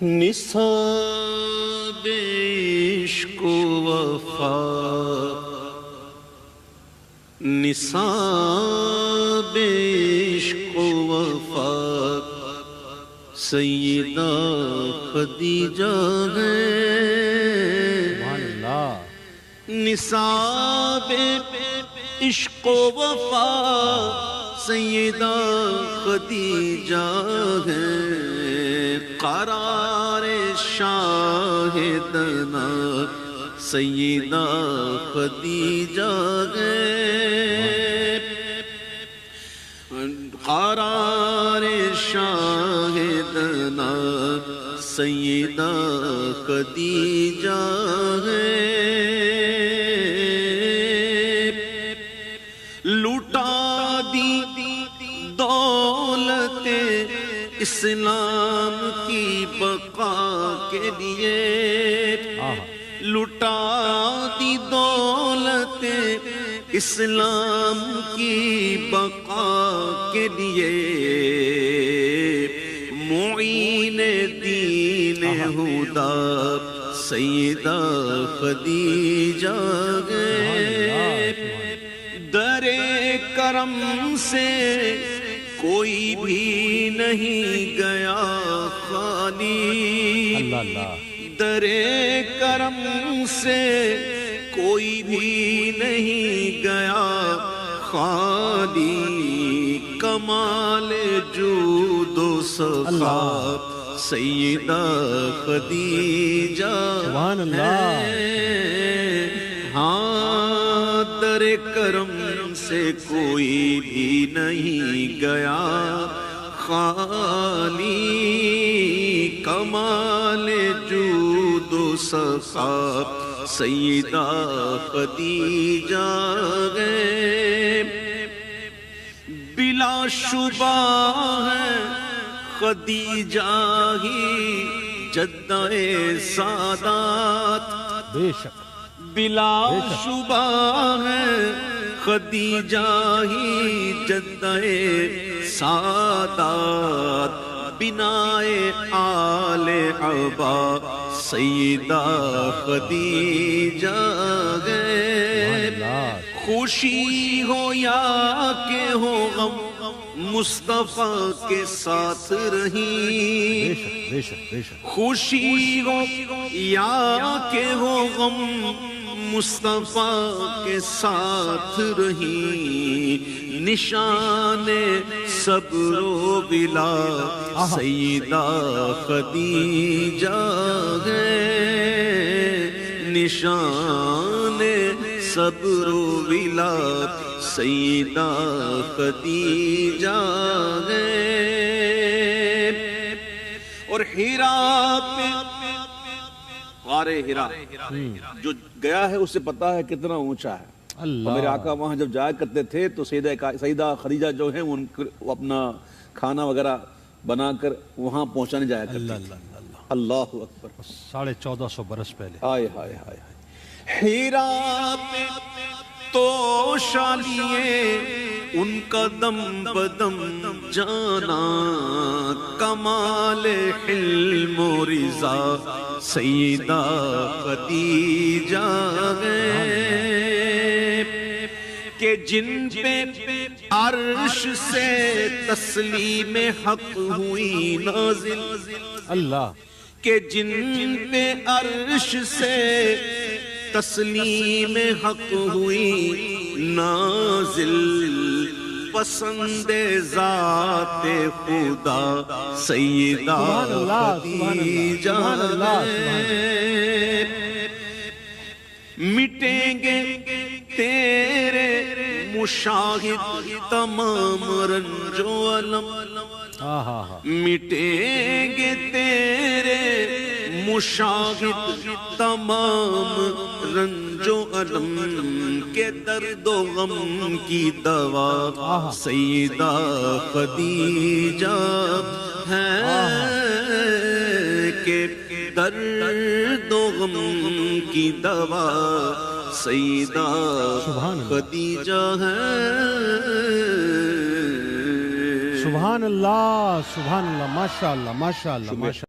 نصاب عشق و وفا، نصاب عشق و وفا سیدہ خدیجہ ہے۔ نصاب عشق و وفا سیدہ خدیجہ ہے، قرار شاہدنا سیدہ خدیجہ ہے، قرار شاہدنا سیدہ خدیجہ ہے۔ لوٹا دی دولت اسلام کی بقا کے لیے، لوٹا دی دولت اسلام کی بقا کے لیے، معین دین ہدا سیدہ خدیجہ ہے، در کرم سے کوئی بھی نہیں گیا خالی، در کرم سے کوئی بھی نہیں گیا خالی، کمال جود و سخا سیدہ خدیجہ ہے۔ ہاں در کرم سے کوئی بھی نہیں گیا خالی، کمال جود و سخا سیدہ خدیجہ ہے۔ بلا شبہ ہے خدیجہ ہی جدہ سادات، بے شک بلا شبہ ہے خدیجہ ہی جدہ سادات، بنائے آل عبا سیدہ خدیجہ ہے۔ خوشی ہو یا کہ ہو غم مصطفیٰ کے ساتھ رہی، خوشی ہو یا کہ ہو غم مصطفیٰ کے ساتھ رہی، نشان صبر و بلا سیدہ خدیجہ ہے، نشان صبر و بلا سیدہ خدیجہ ہے۔ اور ہیرا پہ غار ہیرا جو گیا ہے اسے پتا ہے کتنا اونچا ہے، اور میرے آقا وہاں جب جایا کرتے تھے تو سیدہ خدیجہ جو ہیں وہ اپنا کھانا وغیرہ بنا کر وہاں پہنچانے جایا کرتے تھے۔ اللہ اکبر، 1450 برس پہلے۔ آئے ہائے ہائے، ہیرا پہ تو شالیے ان کا دم بدم جانا، کمال حلم و رضا سیدہ خدیجہ ہے، کہ جن پہ عرش سے تسلیم حق ہوئی نازل، اللہ کہ جن پہ عرش سے تسلیم حق ہوئی نازل، پسند ذات خدا سیدہ خدیجہ ہے، مٹیں گے تیرے مشاہد تمام رنج و علم، مٹیں گے تیرے مشاہد تمام رنج و علم، کے درد و غم کی دوا سیدہ خدیجہ ہے، کہ درد و غم کی دوا سیدہ خدیجہ ہے۔ سبحان اللہ، سبحان اللہ، ماشاءاللہ، ماشاءاللہ، ماشاءاللہ۔